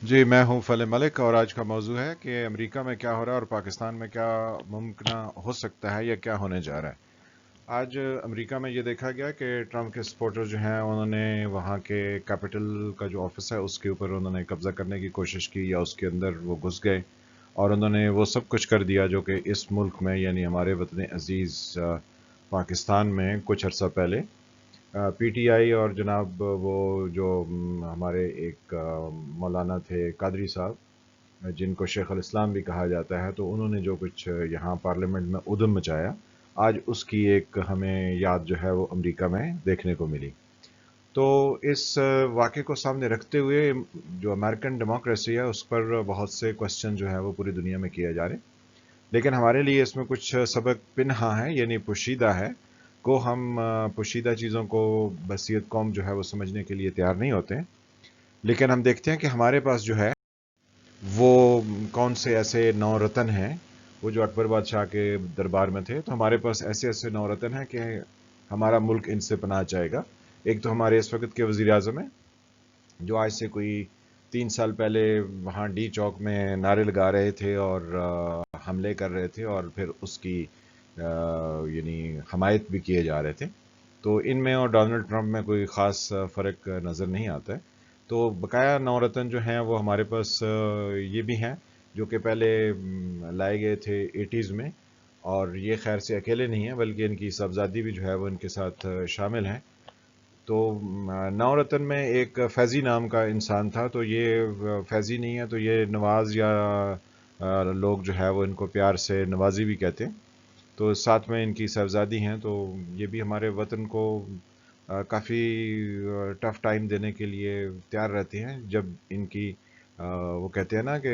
جی میں ہوں فل ملک، اور آج کا موضوع ہے کہ امریکہ میں کیا ہو رہا ہے اور پاکستان میں کیا ممکن ہو سکتا ہے یا کیا ہونے جا رہا ہے۔ آج امریکہ میں یہ دیکھا گیا کہ ٹرمپ کے سپورٹر جو ہیں انہوں نے وہاں کے کیپٹل کا جو آفس ہے اس کے اوپر انہوں نے قبضہ کرنے کی کوشش کی، یا اس کے اندر وہ گھس گئے اور انہوں نے وہ سب کچھ کر دیا جو کہ اس ملک میں، یعنی ہمارے وطن عزیز پاکستان میں کچھ عرصہ پہلے پی ٹی آئی اور جناب وہ جو ہمارے ایک مولانا تھے قادری صاحب، جن کو شیخ الاسلام بھی کہا جاتا ہے، تو انہوں نے جو کچھ یہاں پارلیمنٹ میں ادھم مچایا، آج اس کی ایک ہمیں یاد جو ہے وہ امریکہ میں دیکھنے کو ملی۔ تو اس واقعے کو سامنے رکھتے ہوئے جو امریکن ڈیموکریسی ہے اس پر بہت سے کوشچن جو ہے وہ پوری دنیا میں کیے جا رہے ہیں، لیکن ہمارے لیے اس میں کچھ سبق پنہا ہے، یعنی پوشیدہ ہے، کو ہم پوشیدہ چیزوں کو بصیرت قوم جو ہے وہ سمجھنے کے لیے تیار نہیں ہوتے ہیں۔ لیکن ہم دیکھتے ہیں کہ ہمارے پاس جو ہے وہ کون سے ایسے نو رتن ہیں، وہ جو اکبر بادشاہ کے دربار میں تھے، تو ہمارے پاس ایسے ایسے نو رتن ہیں کہ ہمارا ملک ان سے پناہ جائے گا۔ ایک تو ہمارے اس وقت کے وزیر اعظم ہیں، جو آج سے کوئی 3 سال پہلے وہاں ڈی چوک میں نعرے لگا رہے تھے اور حملے کر رہے تھے، اور پھر اس کی یعنی حمایت بھی کیے جا رہے تھے۔ تو ان میں اور ڈونلڈ ٹرمپ میں کوئی خاص فرق نظر نہیں آتا ہے۔ تو بقایا نو رتن جو ہیں وہ ہمارے پاس یہ بھی ہیں جو کہ پہلے لائے گئے تھے 80s میں، اور یہ خیر سے اکیلے نہیں ہیں بلکہ ان کی صاحبزادی بھی جو ہے وہ ان کے ساتھ شامل ہیں۔ تو نو رتن میں ایک فیضی نام کا انسان تھا، تو یہ فیضی نہیں ہے تو یہ نواز، یا لوگ جو ہے وہ ان کو پیار سے نوازی بھی کہتے ہیں۔ تو ساتھ میں ان کی صاحبزادی ہیں، تو یہ بھی ہمارے وطن کو کافی ٹف ٹائم دینے کے لیے تیار رہتے ہیں، جب ان کی وہ کہتے ہیں نا کہ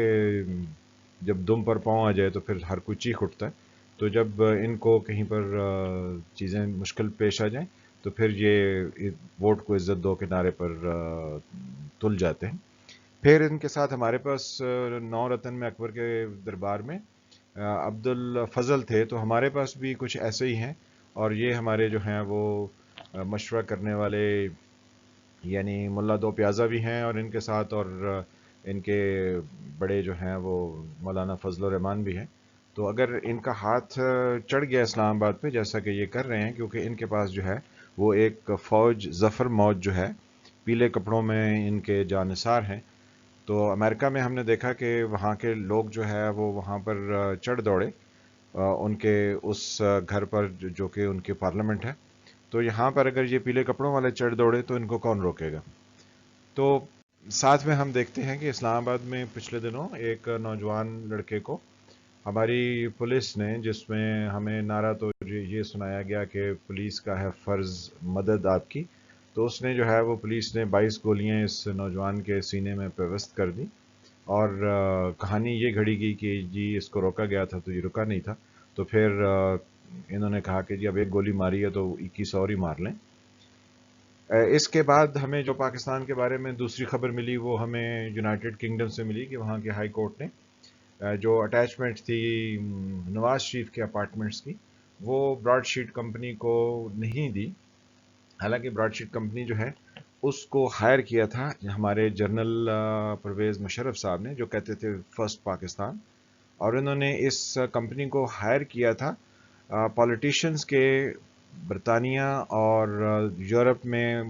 جب دم پر پاؤں آ جائے تو پھر ہر کوئی چیخ اٹھتا ہے۔ تو جب ان کو کہیں پر چیزیں مشکل پیش آ جائیں تو پھر یہ ووٹ کو عزت دو کے نعرے پر تل جاتے ہیں۔ پھر ان کے ساتھ ہمارے پاس نو رتن میں اکبر کے دربار میں عبد الفضل تھے، تو ہمارے پاس بھی کچھ ایسے ہی ہیں، اور یہ ہمارے جو ہیں وہ مشورہ کرنے والے، یعنی ملا دو پیازا بھی ہیں اور ان کے ساتھ، اور ان کے بڑے جو ہیں وہ مولانا فضل الرحمان بھی ہیں۔ تو اگر ان کا ہاتھ چڑھ گیا اسلام آباد پہ، جیسا کہ یہ کر رہے ہیں، کیونکہ ان کے پاس جو ہے وہ ایک فوج ظفر موج جو ہے، پیلے کپڑوں میں ان کے جانثار ہیں۔ تو امریکہ میں ہم نے دیکھا کہ وہاں کے لوگ جو ہے وہ وہاں پر چڑھ دوڑے ان کے اس گھر پر جو کہ ان کے پارلیمنٹ ہے۔ تو یہاں پر اگر یہ پیلے کپڑوں والے چڑھ دوڑے تو ان کو کون روکے گا؟ تو ساتھ میں ہم دیکھتے ہیں کہ اسلام آباد میں پچھلے دنوں ایک نوجوان لڑکے کو ہماری پولیس نے، جس میں ہمیں نعرہ تو یہ سنایا گیا کہ پولیس کا ہے فرض مدد آپ کی، تو اس نے جو ہے وہ پولیس نے 22 گولیاں اس نوجوان کے سینے میں پیوست کر دی، اور کہانی یہ گھڑی گئی کہ جی اس کو روکا گیا تھا تو یہ رکا نہیں تھا، تو پھر انہوں نے کہا کہ جی اب ایک گولی ماری ہے تو 21 اور ہی مار لیں۔ اس کے بعد ہمیں جو پاکستان کے بارے میں دوسری خبر ملی وہ ہمیں یونائٹڈ کنگڈم سے ملی کہ وہاں کے ہائی کورٹ نے جو اٹیچمنٹ تھی نواز شریف کے اپارٹمنٹس کی، وہ براڈ شیٹ کمپنی کو نہیں دی۔ حالانکہ براڈ شیٹ کمپنی جو ہے اس کو ہائر کیا تھا ہمارے جنرل پرویز مشرف صاحب نے، جو کہتے تھے فرسٹ پاکستان، اور انہوں نے اس کمپنی کو ہائر کیا تھا پولیٹیشینز کے برطانیہ اور یورپ میں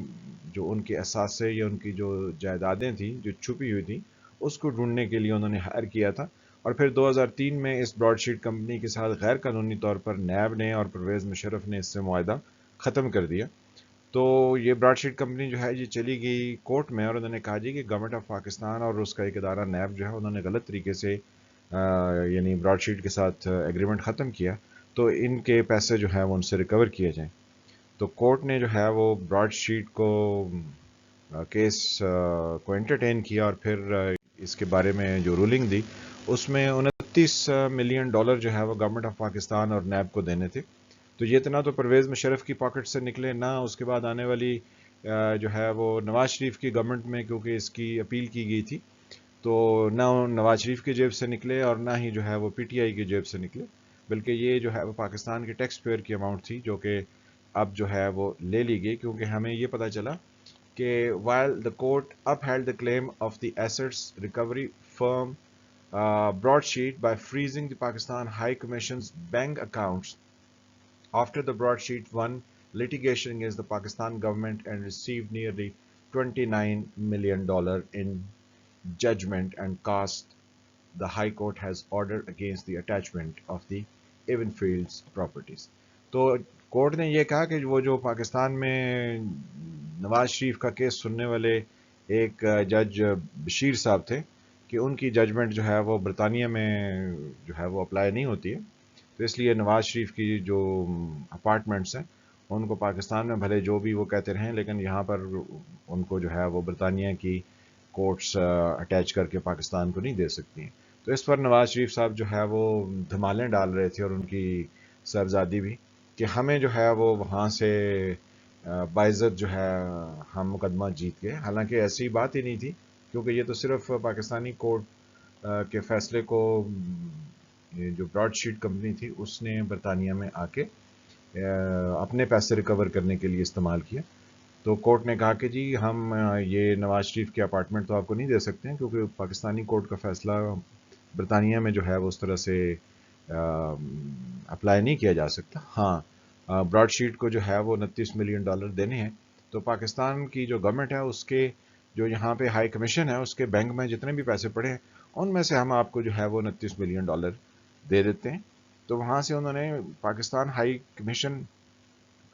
جو ان کے اثاثے یا ان کی جو جائیدادیں تھیں جو چھپی ہوئی تھیں، اس کو ڈھونڈنے کے لیے انہوں نے ہائر کیا تھا۔ اور پھر 2003 میں اس براڈ شیٹ کمپنی کے ساتھ غیر قانونی طور پر نیب نے اور پرویز مشرف نے اس سے معاہدہ ختم کر دیا۔ تو یہ براڈ شیٹ کمپنی جو ہے یہ چلی گئی کورٹ میں، اور انہوں نے کہا جی کہ گورنمنٹ آف پاکستان اور اس کا ایک ادارہ نیب جو ہے انہوں نے غلط طریقے سے یعنی براڈ شیٹ کے ساتھ ایگریمنٹ ختم کیا، تو ان کے پیسے جو ہے وہ ان سے ریکور کیے جائیں۔ تو کورٹ نے جو ہے وہ براڈ شیٹ کو کیس کو انٹرٹین کیا، اور پھر اس کے بارے میں جو رولنگ دی اس میں 29 ملین ڈالر جو ہے وہ گورنمنٹ آف پاکستان اور نیب کو دینے تھے۔ تو یہ اتنا تو پرویز مشرف کی پاکٹ سے نکلے نہ، اس کے بعد آنے والی جو ہے وہ نواز شریف کی گورنمنٹ میں، کیونکہ اس کی اپیل کی گئی تھی، تو نہ نواز شریف کی جیب سے نکلے اور نہ ہی جو ہے وہ پی ٹی آئی کی جیب سے نکلے، بلکہ یہ جو ہے وہ پاکستان کے ٹیکس پیئر کی اماؤنٹ تھی جو کہ اب جو ہے وہ لے لی گئی، کیونکہ ہمیں یہ پتہ چلا کہ while the court upheld the claim of the assets recovery firm broadsheet by freezing the Pakistan High Commission's bank accounts after the broadsheet won litigation against the Pakistan government and received nearly $29 million in judgment and cost, the High Court has ordered against the attachment of the Evenfields properties. تو court نے یہ کہا کہ وہ جو پاکستان میں نواز شریف کا case سننے والے ایک جج بشیر صاحب تھے کہ ان کی ججمنٹ جو ہے وہ برطانیہ میں جو ہے وہ اپلائی نہیں ہوتی ہے، تو اس لیے نواز شریف کی جو اپارٹمنٹس ہیں ان کو پاکستان میں بھلے جو بھی وہ کہتے رہیں لیکن یہاں پر ان کو جو ہے وہ برطانیہ کی کورٹس اٹیچ کر کے پاکستان کو نہیں دے سکتی ہیں. تو اس پر نواز شریف صاحب جو ہے وہ دھمالیں ڈال رہے تھے اور ان کی صاحبزادی بھی کہ ہمیں جو ہے وہ وہاں سے باعزت جو ہے ہم مقدمہ جیت گئے، حالانکہ ایسی بات ہی نہیں تھی کیونکہ یہ تو صرف پاکستانی کورٹ کے فیصلے کو یہ جو براڈ شیٹ کمپنی تھی اس نے برطانیہ میں آ کے اپنے پیسے ریکور کرنے کے لیے استعمال کیا. تو کورٹ نے کہا کہ جی ہم یہ نواز شریف کے اپارٹمنٹ تو آپ کو نہیں دے سکتے ہیں کیونکہ پاکستانی کورٹ کا فیصلہ برطانیہ میں جو ہے وہ اس طرح سے اپلائی نہیں کیا جا سکتا. ہاں براڈ شیٹ کو جو ہے وہ $29 ملین دینے ہیں، تو پاکستان کی جو گورنمنٹ ہے اس کے جو یہاں پہ ہائی کمیشن ہے اس کے بینک میں جتنے بھی پیسے پڑے ہیں ان میں سے ہم آپ کو جو ہے وہ $29 ملین دے دیتے ہیں. تو وہاں سے انہوں نے پاکستان ہائی کمیشن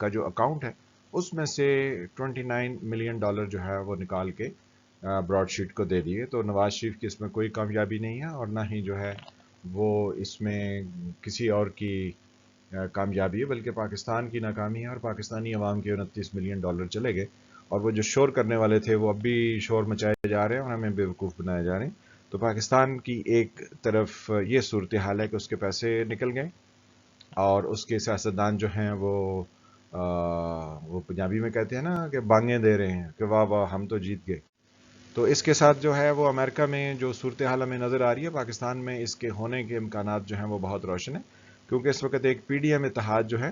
کا جو اکاؤنٹ ہے اس میں سے $29 ملین جو ہے وہ نکال کے براڈ شیٹ کو دے دیے. تو نواز شریف کی اس میں کوئی کامیابی نہیں ہے اور نہ ہی جو ہے وہ اس میں کسی اور کی کامیابی ہے، بلکہ پاکستان کی ناکامی ہے اور پاکستانی عوام کے $29 ملین چلے گئے اور وہ جو شور کرنے والے تھے وہ اب بھی شور مچائے جا رہے ہیں اور ہمیں بیوقوف بنائے جا رہے ہیں. تو پاکستان کی ایک طرف یہ صورتحال ہے کہ اس کے پیسے نکل گئے اور اس کے سیاستدان جو ہیں وہ پنجابی میں کہتے ہیں نا کہ بانگیں دے رہے ہیں کہ واہ واہ ہم تو جیت گئے. تو اس کے ساتھ جو ہے وہ امریکہ میں جو صورتحال ہمیں نظر آ رہی ہے پاکستان میں اس کے ہونے کے امکانات جو ہیں وہ بہت روشن ہیں، کیونکہ اس وقت ایک پی ڈی ایم اتحاد جو ہے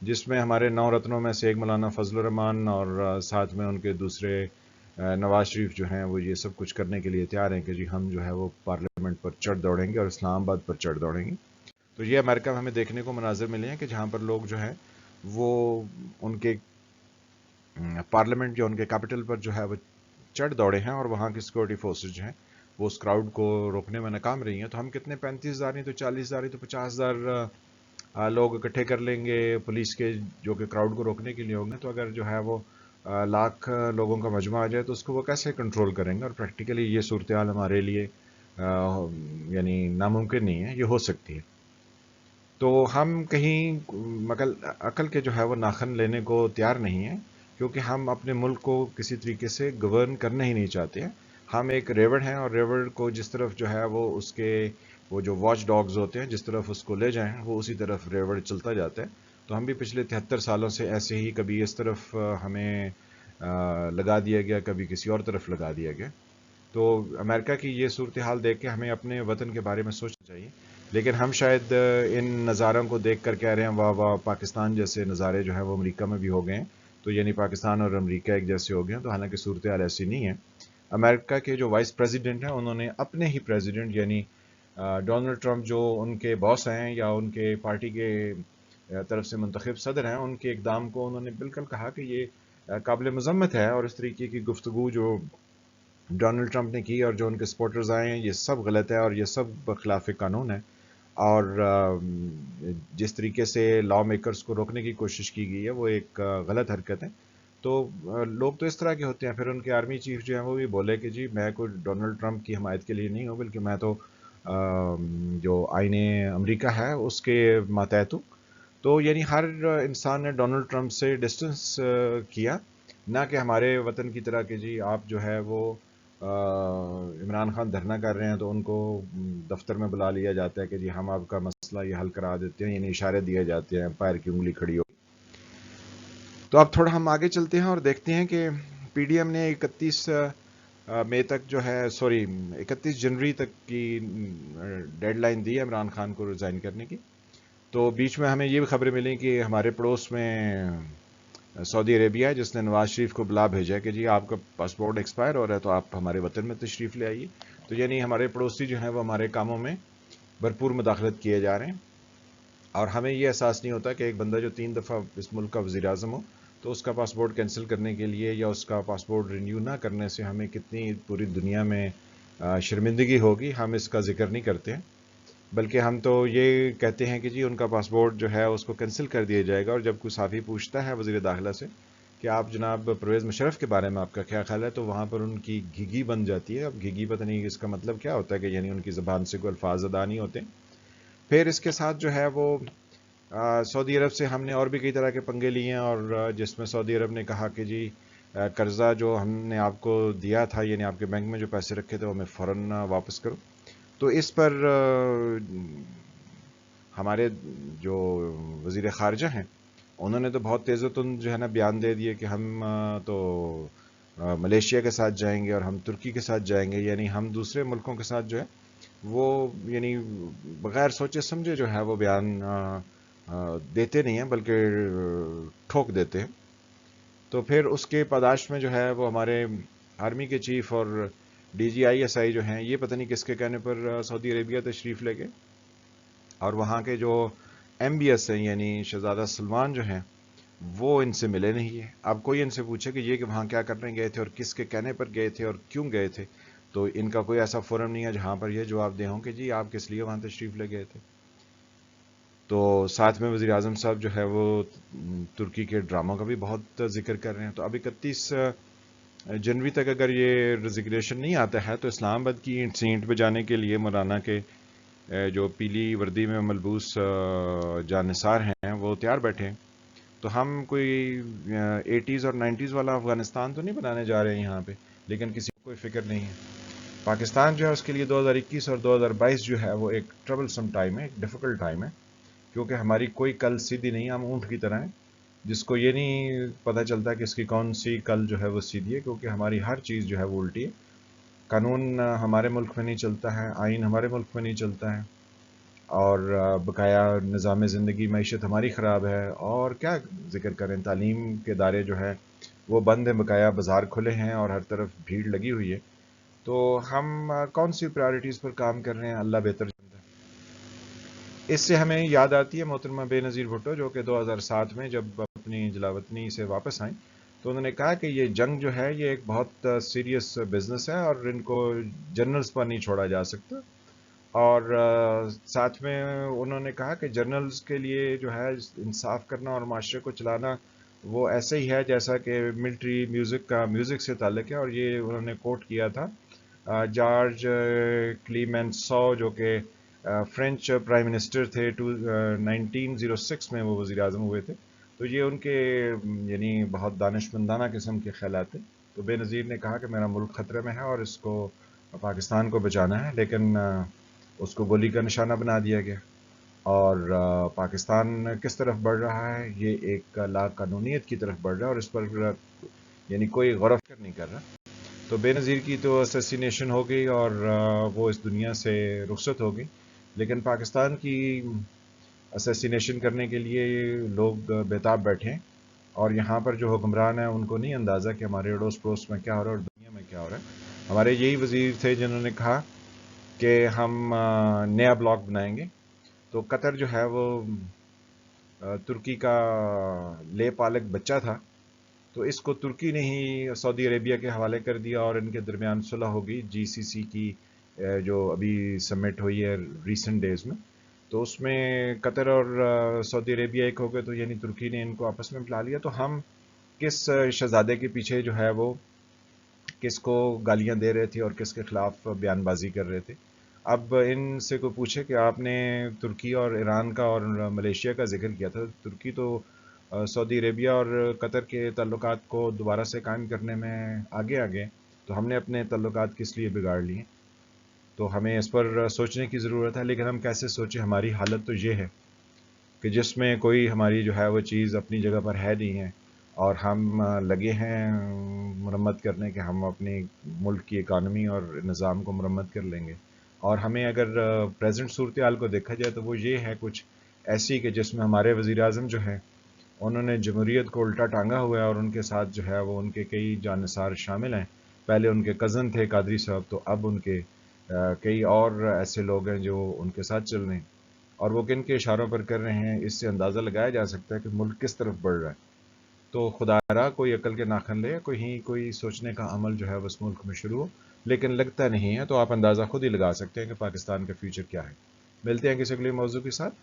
جس میں ہمارے 9 رتنوں میں سے ایک مولانا فضل الرحمان اور ساتھ میں ان کے دوسرے نواز شریف جو ہیں وہ یہ سب کچھ کرنے کے لیے تیار ہیں کہ جی ہم جو ہے وہ پارلیمنٹ پر چڑھ دوڑیں گے اور اسلام آباد پر چڑھ دوڑیں گے. تو یہ امریکہ میں ہمیں دیکھنے کو مناظر ملے ہیں کہ جہاں پر لوگ جو ہیں وہ ان کے پارلیمنٹ یا ان کے کیپٹل پر جو ہے وہ چڑھ دوڑے ہیں اور وہاں کی سیکورٹی فورسز جو ہیں وہ اس کراؤڈ کو روکنے میں ناکام رہی ہیں. تو ہم کتنے 35,000 نہیں تو 40,000 نہیں تو 50,000 لوگ اکٹھے کر لیں گے پولیس کے جو کہ کراؤڈ کو روکنے کے لیے ہوں گے، تو اگر جو ہے وہ لاکھ لوگوں کا مجمع آ جائے تو اس کو وہ کیسے کنٹرول کریں گے؟ اور پریکٹیکلی یہ صورتحال ہمارے لیے یعنی ناممکن نہیں ہے، یہ ہو سکتی ہے. تو ہم کہیں عقل کے جو ہے وہ ناخن لینے کو تیار نہیں ہیں کیونکہ ہم اپنے ملک کو کسی طریقے سے گورن کرنا ہی نہیں چاہتے ہیں. ہم ایک ریوڑ ہیں اور ریوڑ کو جس طرف جو ہے وہ اس کے وہ جو واچ ڈاگز ہوتے ہیں جس طرف اس کو لے جائیں وہ اسی طرف ریوڑ چلتا جاتا ہے. تو ہم بھی پچھلے 73 سالوں سے ایسے ہی کبھی اس طرف ہمیں لگا دیا گیا کبھی کسی اور طرف لگا دیا گیا. تو امریکہ کی یہ صورتحال دیکھ کے ہمیں اپنے وطن کے بارے میں سوچنا چاہیے، لیکن ہم شاید ان نظاروں کو دیکھ کر کہہ رہے ہیں واہ واہ پاکستان جیسے نظارے جو ہیں وہ امریکہ میں بھی ہو گئے ہیں تو یعنی پاکستان اور امریکہ ایک جیسے ہو گئے ہیں. تو حالانکہ صورتحال ایسی نہیں ہے. امریکہ کے جو وائس پریزیڈنٹ ہیں انہوں نے اپنے ہی پریزیڈنٹ یعنی ڈونلڈ ٹرمپ جو ان کے باس ہیں یا ان کے پارٹی کے طرف سے منتخب صدر ہیں ان کے اقدام کو انہوں نے بالکل کہا کہ یہ قابل مذمت ہے اور اس طریقے کی گفتگو جو ڈونلڈ ٹرمپ نے کی اور جو ان کے سپورٹرز آئے ہیں یہ سب غلط ہے اور یہ سب خلاف قانون ہے. اور جس طریقے سے لا میکرز کو روکنے کی کوشش کی گئی ہے وہ ایک غلط حرکت ہے. تو لوگ تو اس طرح کے ہوتے ہیں. پھر ان کے آرمی چیف جو ہیں وہ بھی بولے کہ جی میں کوئی ڈونلڈ ٹرمپ کی حمایت کے لیے نہیں ہوں بلکہ میں تو جو آئین امریکہ ہے اس کے ماتحت ہوں. تو یعنی ہر انسان نے ڈونلڈ ٹرمپ سے ڈسٹنس کیا، نہ کہ ہمارے وطن کی طرح کہ جی آپ جو ہے وہ عمران خان دھرنا کر رہے ہیں تو ان کو دفتر میں بلا لیا جاتا ہے کہ جی ہم آپ کا مسئلہ یہ حل کرا دیتے ہیں، یعنی اشارے دیے جاتے ہیں، پیر کی انگلی کھڑی ہو. تو اب تھوڑا ہم آگے چلتے ہیں اور دیکھتے ہیں کہ پی ڈی ایم نے 31 مئی تک جو ہے 31 جنوری تک کی ڈیڈ لائن دی ہے عمران خان کو ریزائن کرنے کی. تو بیچ میں ہمیں یہ بھی خبریں ملیں کہ ہمارے پڑوس میں سعودی عربیہ ہے جس نے نواز شریف کو بلا بھیجا کہ جی آپ کا پاسپورٹ ایکسپائر ہو رہا ہے تو آپ ہمارے وطن میں تشریف لے آئیے. تو یعنی ہمارے پڑوسی جو ہیں وہ ہمارے کاموں میں بھرپور مداخلت کیے جا رہے ہیں، اور ہمیں یہ احساس نہیں ہوتا کہ ایک بندہ جو 3 دفعہ اس ملک کا وزیر اعظم ہو تو اس کا پاسپورٹ کینسل کرنے کے لیے یا اس کا پاسپورٹ رینیو نہ کرنے سے ہمیں کتنی پوری دنیا میں شرمندگی ہوگی. ہم اس کا ذکر نہیں کرتے ہیں، بلکہ ہم تو یہ کہتے ہیں کہ جی ان کا پاسپورٹ جو ہے اس کو کینسل کر دیا جائے گا. اور جب کوئی صحافی پوچھتا ہے وزیر داخلہ سے کہ آپ جناب پرویز مشرف کے بارے میں آپ کا کیا خیال ہے، تو وہاں پر ان کی گھگی بن جاتی ہے. اب گھگی پتہ نہیں اس کا مطلب کیا ہوتا ہے، کہ یعنی ان کی زبان سے کوئی الفاظ ادا نہیں ہوتے. پھر اس کے ساتھ جو ہے وہ سعودی عرب سے ہم نے اور بھی کئی طرح کے پنگے لیے ہیں، اور جس میں سعودی عرب نے کہا کہ جی قرضہ جو ہم نے آپ کو دیا تھا، یعنی آپ کے بینک میں جو پیسے رکھے تھے وہ ہمیں فوراً واپس کرو. تو اس پر ہمارے جو وزیر خارجہ ہیں انہوں نے تو بہت تیز و تند جو ہے نا بیان دے دیے کہ ہم تو ملیشیا کے ساتھ جائیں گے اور ہم ترکی کے ساتھ جائیں گے. یعنی ہم دوسرے ملکوں کے ساتھ جو ہے وہ یعنی بغیر سوچے سمجھے جو ہے وہ بیان دیتے نہیں ہیں، بلکہ ٹھوک دیتے ہیں. تو پھر اس کے پاداش میں جو ہے وہ ہمارے آرمی کے چیف اور DGISI جو ہیں یہ پتہ نہیں کس کے کہنے پر سعودی عربیہ تشریف لے گئے، اور وہاں کے جو MBS ہیں یعنی شہزادہ سلمان جو ہیں وہ ان سے ملے نہیں ہیں. اب کوئی ان سے پوچھے کہ یہ کہ وہاں کیا کرنے گئے تھے اور کس کے کہنے پر گئے تھے اور کیوں گئے تھے، تو ان کا کوئی ایسا فورم نہیں ہے جہاں پر یہ جواب دے ہوں کہ جی آپ کس لیے وہاں تشریف لے گئے تھے. تو ساتھ میں وزیر اعظم صاحب جو ہے وہ ترکی کے ڈراموں کا بھی بہت ذکر کر رہے ہیں. تو ابھی 31 جنوری تک اگر یہ ریزگنیشن نہیں آتا ہے تو اسلام آباد کی سینٹ پہ جانے کے لیے مولانا کے جو پیلی وردی میں ملبوس جانثار ہیں وہ تیار بیٹھے ہیں. تو ہم کوئی 80s اور 90s والا افغانستان تو نہیں بنانے جا رہے ہیں یہاں پہ، لیکن کسی کو کوئی فکر نہیں ہے. پاکستان جو ہے اس کے لیے 2021 اور 2022 جو ہے وہ ایک ٹربل سم ٹائم ہے، ایک ڈیفیکلٹ ٹائم ہے، کیونکہ ہماری کوئی کل سیدھی نہیں. ہم اونٹ کی طرح ہیں جس کو یہ نہیں پتہ چلتا کہ اس کی کون سی کل جو ہے وہ سیدھی ہے، کیونکہ ہماری ہر چیز جو ہے وہ الٹی ہے. قانون ہمارے ملک میں نہیں چلتا ہے، آئین ہمارے ملک میں نہیں چلتا ہے، اور بقایا نظام زندگی معیشت ہماری خراب ہے. اور کیا ذکر کریں، تعلیم کے ادارے جو ہے وہ بند ہیں، بقایا بازار کھلے ہیں اور ہر طرف بھیڑ لگی ہوئی ہے. تو ہم کون سی پرائرٹیز پر کام کر رہے ہیں اللہ بہتر جانتا ہے. اس سے ہمیں یاد آتی ہے محترمہ بے نظیر بھٹو، جو کہ 2007 میں جب اپنی جلاوطنی سے واپس آئیں تو انہوں نے کہا کہ یہ جنگ جو ہے یہ ایک بہت سیریس بزنس ہے اور ان کو جنرلز پر نہیں چھوڑا جا سکتا. اور ساتھ میں انہوں نے کہا کہ جرنلز کے لیے جو ہے انصاف کرنا اور معاشرے کو چلانا وہ ایسے ہی ہے جیسا کہ ملٹری میوزک کا میوزک سے تعلق ہے. اور یہ انہوں نے کوٹ کیا تھا جارج کلیمنسو، جو کہ فرینچ پرائم منسٹر تھے 1906 میں وہ وزیر اعظم ہوئے تھے. تو یہ ان کے یعنی بہت دانشمندانہ قسم کے خیالات تھے. تو بے نظیر نے کہا کہ میرا ملک خطرے میں ہے اور اس کو پاکستان کو بچانا ہے، لیکن اس کو گولی کا نشانہ بنا دیا گیا. اور پاکستان کس طرف بڑھ رہا ہے، یہ ایک لا قانونیت کی طرف بڑھ رہا ہے، اور اس پر یعنی کوئی غور و فکر نہیں کر رہا. تو بے نظیر کی تو اسیسینیشن ہو گئی اور وہ اس دنیا سے رخصت ہو گئی، لیکن پاکستان کی اسیسینیشن کرنے کے لیے لوگ بےتاب بیٹھے ہیں. اور یہاں پر جو حکمران ہیں ان کو نہیں اندازہ کہ ہمارے اڑوس پڑوس میں کیا ہو رہا ہے اور دنیا میں کیا ہو رہا ہے. ہمارے یہی وزیر تھے جنہوں نے کہا کہ ہم نیا بلاک بنائیں گے. تو قطر جو ہے وہ ترکی کا لے پالک بچہ تھا، تو اس کو ترکی نے ہی سعودی عربیہ کے حوالے کر دیا اور ان کے درمیان صلح ہو گئی GCC کی جو ابھی سمٹ ہوئی ہے ریسنٹ ڈیز میں. تو اس میں قطر اور سعودی عربیہ ایک ہو گئے، تو یعنی ترکی نے ان کو آپس میں ملا لیا. تو ہم کس شہزادے کے پیچھے جو ہے وہ کس کو گالیاں دے رہے تھے اور کس کے خلاف بیان بازی کر رہے تھے. اب ان سے کوئی پوچھے کہ آپ نے ترکی اور ایران کا اور ملیشیا کا ذکر کیا تھا، ترکی تو سعودی عربیہ اور قطر کے تعلقات کو دوبارہ سے قائم کرنے میں آگے تو ہم نے اپنے تعلقات کس لیے بگاڑ لیے. تو ہمیں اس پر سوچنے کی ضرورت ہے. لیکن ہم کیسے سوچیں، ہماری حالت تو یہ ہے کہ جس میں کوئی ہماری جو ہے وہ چیز اپنی جگہ پر ہے نہیں ہے، اور ہم لگے ہیں مرمت کرنے کہ ہم اپنی ملک کی اکانومی اور نظام کو مرمت کر لیں گے. اور ہمیں اگر پریزنٹ صورتحال کو دیکھا جائے تو وہ یہ ہے کچھ ایسی کہ جس میں ہمارے وزیر اعظم جو ہیں انہوں نے جمہوریت کو الٹا ٹانگا ہوا ہے، اور ان کے ساتھ جو ہے وہ ان کے کئی جانثار شامل ہیں. پہلے ان کے کزن تھے قادری صاحب، تو اب ان کے کئی اور ایسے لوگ ہیں جو ان کے ساتھ چل رہے ہیں، اور وہ کن کے اشاروں پر کر رہے ہیں اس سے اندازہ لگایا جا سکتا ہے کہ ملک کس طرف بڑھ رہا ہے. تو خدا را کوئی عقل کے ناخن لے، کوئی سوچنے کا عمل جو ہے اس ملک میں شروع ہو، لیکن لگتا نہیں ہے. تو آپ اندازہ خود ہی لگا سکتے ہیں کہ پاکستان کا فیوچر کیا ہے. ملتے ہیں کسی اگلے موضوع کے ساتھ.